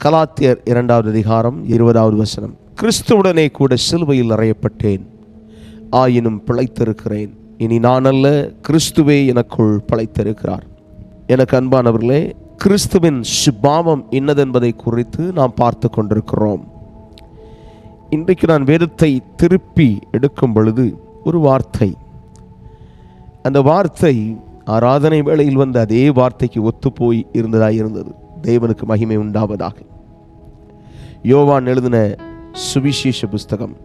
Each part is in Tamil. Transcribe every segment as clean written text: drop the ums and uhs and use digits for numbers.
கலாத்தியர் 2வது அதிகாரம் 20வது வசனம். கிறிஸ்துவுடனே கூட சிலுவையில் அறையப்பட்டேன், ஆயினும் பிழைத்திருக்கிறேன். இனி நான் அல்ல, கிறிஸ்துவே எனக்குள் பிழைத்திருக்கிறார். எனக்கு அன்பானவர்களே, கிறிஸ்துவின் சுபாவம் இன்னதென்பதை குறித்து நாம் பார்த்து கொண்டிருக்கிறோம். இன்றைக்கு நான் வேதத்தை திருப்பி எடுக்கும் பொழுது ஒரு வார்த்தை, அந்த வார்த்தை ஆராதனை வேளையில் வந்த அதே வார்த்தைக்கு ஒத்துப்போய் இருந்தது. தேவனுக்கு மகிமை உண்டாவதாக. யோவான் எழுதின சுவிசேஷ புஸ்தகம்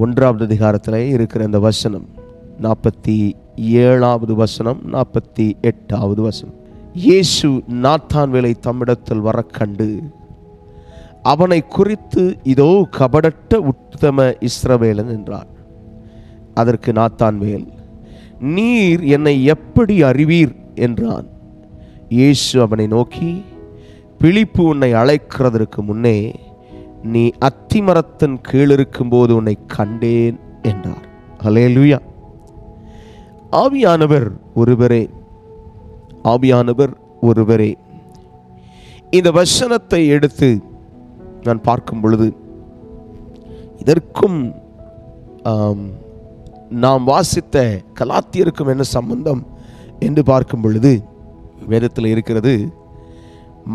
1வது அதிகாரத்தில் இருக்கிற அந்த வசனம் 47வது வசனம், 48வது வசனம். இயேசு நாத்தான்வேலை தம்மிடத்தில் வர கண்டு அவனை குறித்து, இதோ கபடற்ற உத்தம இஸ்ரவேலன் என்றார். அதற்கு நாத்தான்வேல், நீர் என்னை எப்படி அறிவீர் என்றான். இயேசு அவனை நோக்கி, பிலிப்பு உன்னை அழைக்கிறதற்கு முன்னே நீ அத்திமரத்தின் கீழ் இருக்கும்போது உன்னை கண்டேன் என்றார். அல்லேலூயா. ஆவியானவர் ஒருவரே, ஆவியானவர் ஒருவரே. இந்த வசனத்தை எடுத்து நான் பார்க்கும் பொழுது இதற்கும் நாம் வாசித்த கலாத்தியருக்கும் என்ன சம்பந்தம் என்று பார்க்கும் பொழுது வேதத்தில் இருக்கிறது,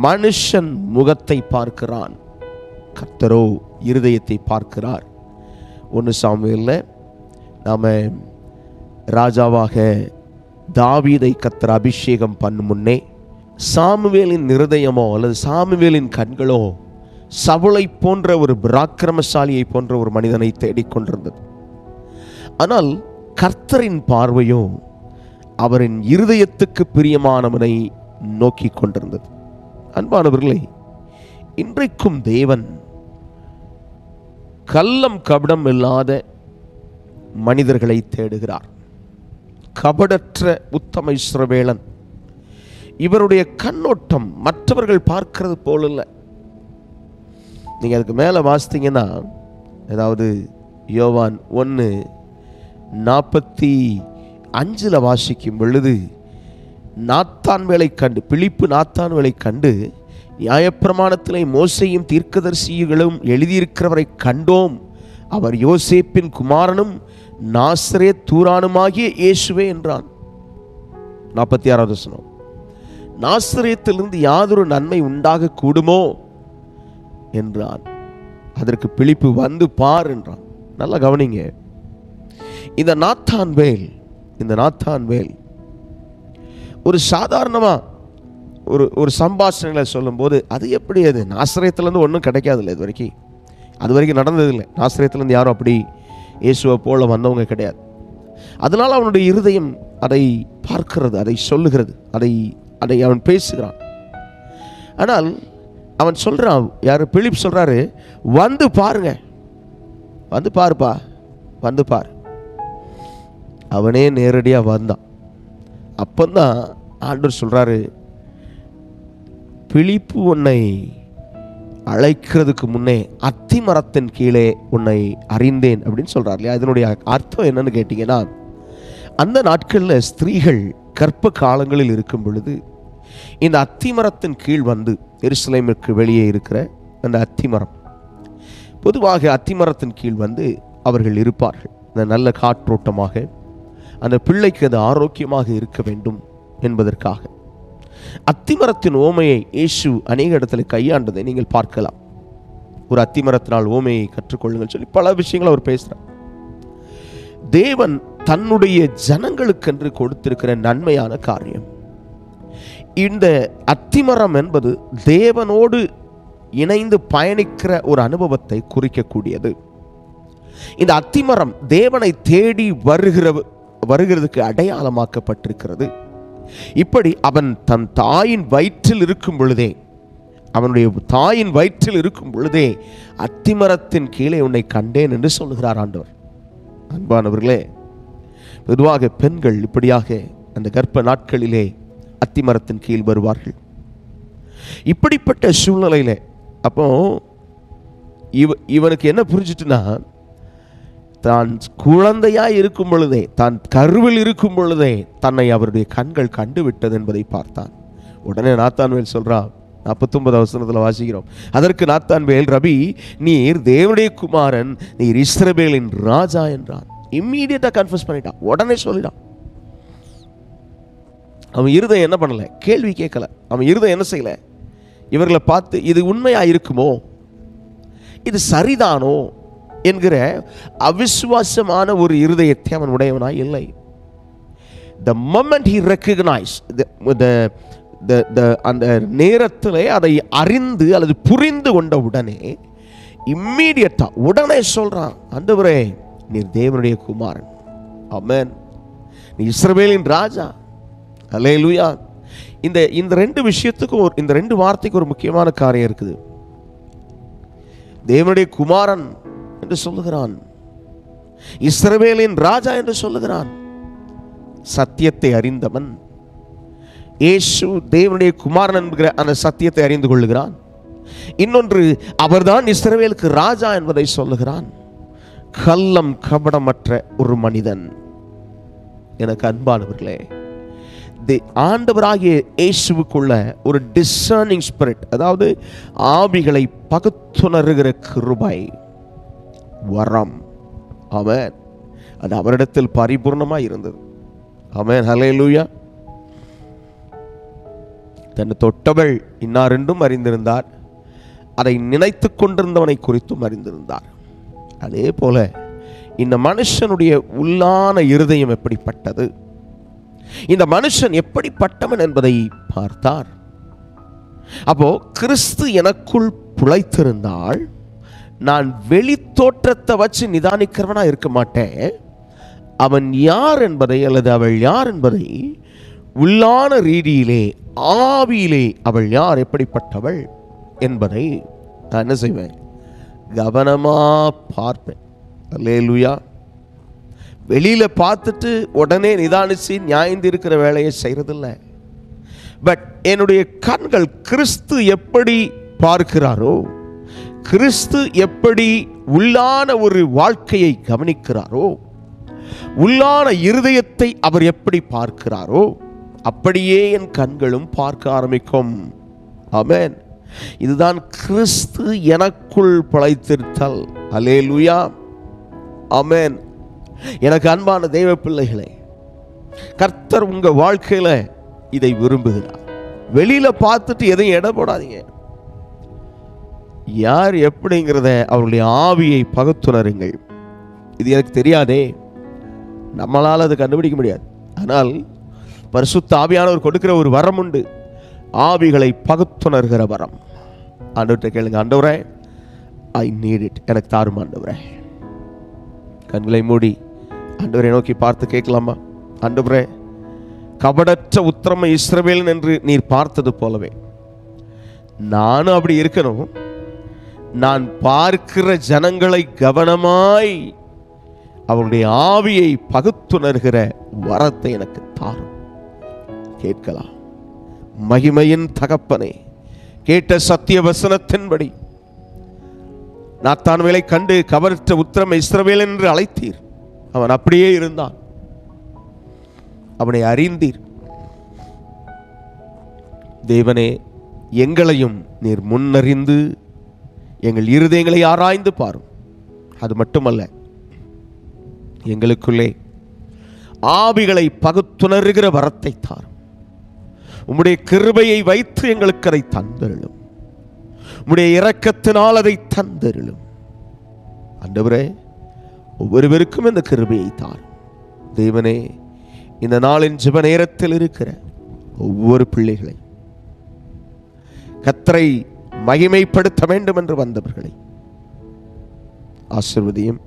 மனுஷன் முகத்தை பார்க்கிறான், கர்த்தரோ இருதயத்தை பார்க்கிறார். 1 சாமுவேலில் நாம் ராஜாவாக தாவீதை கர்த்தர் அபிஷேகம் பண்ணும் முன்னே சாமுவேலின் இருதயமோ அல்லது சாமுவேலின் கண்களோ சவுளை போன்ற ஒரு பராக்கிரமசாலியை போன்ற ஒரு மனிதனை தேடிக்கொண்டிருந்தது. ஆனால் கர்த்தரின் பார்வையோ அவரின் இருதயத்துக்கு பிரியமானவனை நோக்கி கொண்டிருந்தது. அன்பானவர்களே, இன்றைக்கும் தேவன் கள்ளம் கபடம் இல்லாத மனிதர்களை தேடுகிறார். கபடற்ற உத்தம இஸ்ரவேலன். இவருடைய கண்ணோட்டம் மற்றவர்கள் பார்க்கிறது போல இல்லை. நீங்கள் அதுக்கு மேலே வாசித்தீங்கன்னா, அதாவது யோவான் 1:45 வாசிக்கும் பொழுது, நாத்தான்வேலை கண்டு, பிலிப்பு நாத்தான்வேலை கண்டு, நியாயப்பிரமாணத்திலே மோசேயும் தீர்க்கதரிசிகளும் எழுதியிருக்கிறவரை கண்டோம், அவர் யோசேப்பின் குமாரனும் நாசரேத் தூரானுமாகிய இயேசுவே என்றான். 46வது வசனம். நாசரேத்திலிருந்து யாதொரு நன்மை உண்டாக கூடுமோ என்றான். அதற்கு பிலிப்பு, வந்து பார் என்றான். நல்லா கவனிங்க, இந்த நாத்தான்வேல் ஒரு சாதாரணமாக ஒரு சம்பாஷணைகளை சொல்லும்போது, அது எப்படி, அது நாசரேத்திலேருந்து ஒன்றும் கிடைக்காதில்லை, அது வரைக்கும் நடந்ததில்லை. நாசரேத்திலேருந்து யாரும் அப்படி இயேசுவை போல வந்தவங்க கிடையாது. அதனால் அவனுடைய இருதயம் அதை பார்க்கிறது, அதை சொல்லுகிறது, அதை அவன் பேசுகிறான். ஆனால் அவன் சொல்கிறான், யார்? பிலிப் சொல்கிறாரு, வந்து பாருங்க, வந்து பாருப்பா, வந்து பாரு. அவனே நேரடியாக வந்தான். அப்பந்தான் ஆண்டவர் சொல்கிறாரு, பிலிப்பு உன்னை அழைக்கிறதுக்கு முன்னே அத்திமரத்தின் கீழே உன்னை அறிந்தேன் அப்படின்னு சொல்கிறார் இல்லையா? இதனுடைய அர்த்தம் என்னன்னு கேட்டிங்கன்னா, அந்த நாட்களில் ஸ்திரீகள் கர்ப்ப காலங்களில் இருக்கும் பொழுது இந்த அத்திமரத்தின் கீழ் வந்து, எருசலேமுக்கு வெளியே இருக்கிற அந்த அத்திமரம், பொதுவாக அத்திமரத்தின் கீழ் வந்து அவர்கள் இருப்பார்கள். அந்த நல்ல காற்றோட்டமாக, அந்த பிள்ளைக்கு அது ஆரோக்கியமாக இருக்க வேண்டும் என்பதற்காக அத்திமரத்தின் ஓமையை இயேசு அநேக இடத்துல கையாண்டதை நீங்கள் பார்க்கலாம். ஒரு அத்திமரத்தினால் ஓமையை கற்றுக்கொள்ளுங்கள் சொல்லி பல விஷயங்கள் அவர் பேசுகிறார். தேவன் தன்னுடைய ஜனங்களுக்கென்று கொடுத்திருக்கிற நன்மையான காரியம். இந்த அத்திமரம் என்பது தேவனோடு இணைந்து பயணிக்கிற ஒரு அனுபவத்தை குறிக்கக்கூடியது. இந்த அத்திமரம் தேவனை தேடி வருகிறதுக்கு அடையாளமாக்கப்பட்டிருக்கிறது. இப்படி அவன் தன் தாயின் வயிற்றில் இருக்கும் பொழுதே, அவனுடைய தாயின் வயிற்றில் இருக்கும் பொழுதே அத்திமரத்தின் கீழே உன்னை கண்டேன் என்று சொல்லுகிறார் ஆண்டவர். அன்பானவர்களே, பொதுவாக பெண்கள் இப்படியாக அந்த கர்ப்ப நாட்களிலே அத்திமரத்தின் கீழ் வருவார்கள். இப்படிப்பட்ட சூழ்நிலையில அப்போ இவனுக்கு என்ன புரிஞ்சிட்டுனா, தான் குழந்தையாய் இருக்கும் பொழுதே, தான் கருவில் இருக்கும் பொழுதே தன்னை அவருடைய கண்கள் கண்டுவிட்டது என்பதை பார்த்தான். உடனே நாத்தான்வேல் சொல்றான், 49 வசனத்தில் வாசிக்கிறோம். அதற்கு நாத்தான்வேல், ரபி, நீர் தேவனுடைய குமாரன், நீர் இஸ்ரவேலின் ராஜா என்றான். இம்மீடியட்டா கன்ஃபஸ் பண்ணிட்டான், உடனே சொல்லிட்டான். அவன் இருதயம் என்ன பண்ணல? கேள்வி கேட்கல. அவன் இருதயம் என்ன செய்யல? இவர்களை பார்த்து இது உண்மையா இருக்குமோ, இது சரிதானோ என்கிற அவிசுவாசமான ஒரு இருதயத்தை அவன் உடையவனாய் இல்லை. The moment he recognized அந்த நேரத்திலே அதை அறிந்து அல்லது புரிந்து கொண்ட உடனே இம்மீடியட்டா உடனே சொல்றான், ஆண்டவரே நீர் தேவனுடைய குமாரன், ஆமென், நீ இஸ்ரவேலின் ராஜா, அல்லேலூயா. இந்த ரெண்டு விஷயத்துக்கும் இந்த ரெண்டு வார்த்தைக்கு ஒரு முக்கியமான காரியம் இருக்குது. தேவனுடைய குமாரன் என்று சொல்லுகிறான், இஸ்ரவேலின் ராஜா என்று சொல்லுகிறான். சத்தியத்தை அறிந்தவன் இயேசு தேவனுடைய குமாரன் என்கிற அந்த சத்தியத்தை அறிந்து கொள்ளுகிறான். இன்னொன்று, அவர்தான் இஸ்ரவேலுக்கு ராஜா என்பதை சொல்லுகிறான். கள்ளம் கபடமற்ற ஒரு மனிதன். எனக்கு அன்பானவர்களே, ஆண்டவராகிய இயேசுவுக்குள்ள ஒரு டிசர்னிங் ஸ்பிரிட், அதாவது ஆவிகளை பகுத்துணர்கிற கிருபை, வரம், ஆமென், அது அவரிடத்தில் பரிபூர்ணமாய் இருந்தது. ஆமென், ஹல்லேலூயா. தன்னை தொட்டவள் இன்னார் என்றும் அறிந்திருந்தார், அதை நினைத்து கொண்டிருந்தவனை குறித்தும் அறிந்திருந்தார். அதே போல இந்த மனுஷனுடைய உள்ளான இருதயம் எப்படிப்பட்டது, இந்த மனுஷன் எப்படிப்பட்டவன் என்பதை பார்த்தார். அப்போ கிறிஸ்து எனக்குள் புழைத்திருந்தால் நான் வெளி தோற்றத்தை வச்சு நிதானிக்கிறவனா இருக்க மாட்டேன். அவன் யார் என்பதை அல்லது அவள் யார் என்பதை உள்ளான ரீதியிலே, ஆவியிலே அவள் யார், எப்படிப்பட்டவள் என்பதை நான் என்ன செய்வேன்? கவனமா பார்ப்பேன். அல்லேலூயா. வெளியில பார்த்துட்டு உடனே நிதானிச்சு நியாயந்து இருக்கிற வேலையை செய்யறதில்லை. பட் என்னுடைய கண்கள் கிறிஸ்து எப்படி பார்க்கிறாரோ, கிறிஸ்து எப்படி உள்ளான ஒரு வாழ்க்கையை கவனிக்கிறாரோ, உள்ளான இருதயத்தை அவர் எப்படி பார்க்கிறாரோ, அப்படியே என் கண்களும் பார்க்க ஆரம்பிக்கும். ஆமென். இதுதான் கிறிஸ்து எனக்குள் பிழைத்திருத்தல். அல்லேலூயா, ஆமென். எனக்கு அன்பான தெய்வ பிள்ளைகளே, கர்த்தர் உங்க வாழ்க்கையில இதை விரும்புகிறார். வெளியில பார்த்துட்டு எதையும் எடை போடாதீங்க. யார் எப்படிங்கிறத அவருடைய ஆவியை பகுத்துணருங்கள். இது எனக்கு தெரியாதே, நம்மளால் அதை கண்டுபிடிக்க முடியாது. ஆனால் பரிசுத்த ஆவியானவர் கொடுக்கிற ஒரு வரம் உண்டு, ஆவிகளை பகுத்துணர்கிற வரம். ஆண்டவர்கிட்ட கேளுங்க, ஆண்டவரே ஐ நீட் இட், எனக்கு தாரும் ஆண்டவரே. கண்களை மூடி ஆண்டவரை நோக்கி பார்த்து கேட்கலாமா? ஆண்டவரே, கபடற்ற உத்தம இஸ்ரவேலன் என்று நீர் பார்த்தது போலவே நானும் அப்படி இருக்கணும். நான் பார்க்கிற ஜனங்களை கவனமாய் அவருடைய ஆவியை பகுத்துணர்கிற வரத்தை எனக்கு தாரும். கேட்கலாம். மகிமையின் தகப்பனே, கேட்ட சத்திய வசனத்தின்படி நாத்தான்வேலை கண்டு கபடற்ற உத்தம இஸ்ரவேலன் என்று அழைத்தீர். அவன் அப்படியே இருந்தான். அவனை அறிந்தீர். தேவனே, எங்களையும் நீர் முன்னறிந்து எங்கள் இருதயங்களை ஆராய்ந்து பாரும். அது மட்டுமல்ல, எங்களுக்குள்ளே ஆவிகளை பகுத்துணர்கிற வரத்தை தாரும். உம்முடைய கிருபையை வைத்து எங்களுக்கு அதை தந்தருளும். உம்முடைய இரக்கத்தினால் அதை தந்தருளும். ஆண்டவரே, ஒவ்வொருவருக்கும் இந்த கிருபையை தாரும். தேவனே, இந்த நாளின் ஜெப நேரத்தில் இருக்கிற ஒவ்வொரு பிள்ளைகளை, கர்த்தரை மகிமைப்படுத்த வேண்டும் என்று வந்தவர்களை ஆசீர்வதியும்.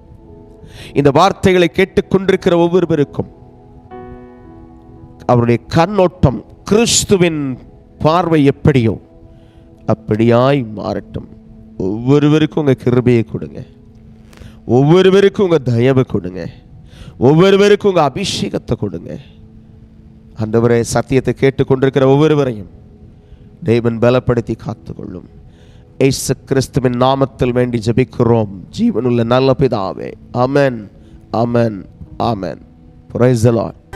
இந்த வார்த்தைகளை கேட்டுக்கொண்டிருக்கிற ஒவ்வொருவருக்கும் அவருடைய கண்ணோட்டம் கிறிஸ்துவின் பார்வை எப்படியோ அப்படியாய் மாறட்டும். ஒவ்வொருவருக்கும் உங்க கிருபையை கொடுங்க. ஒவ்வொருவருக்கும் உங்க தயவு கொடுங்க. ஒவ்வொருவருக்கும் உங்க அபிஷேகத்தை கொடுங்க. ஆண்டவரே, சத்தியத்தை கேட்டுக்கொண்டிருக்கிற ஒவ்வொருவரையும் தேவன் பலப்படுத்தி காத்துக்கொள்ளும். இயேசு கிறிஸ்துவின் நாமத்தில் வேண்டி ஜெபிக்கிறோம் ஜீவனுள்ள நல்ல பிதாவே. Amen, amen, amen. Praise the Lord.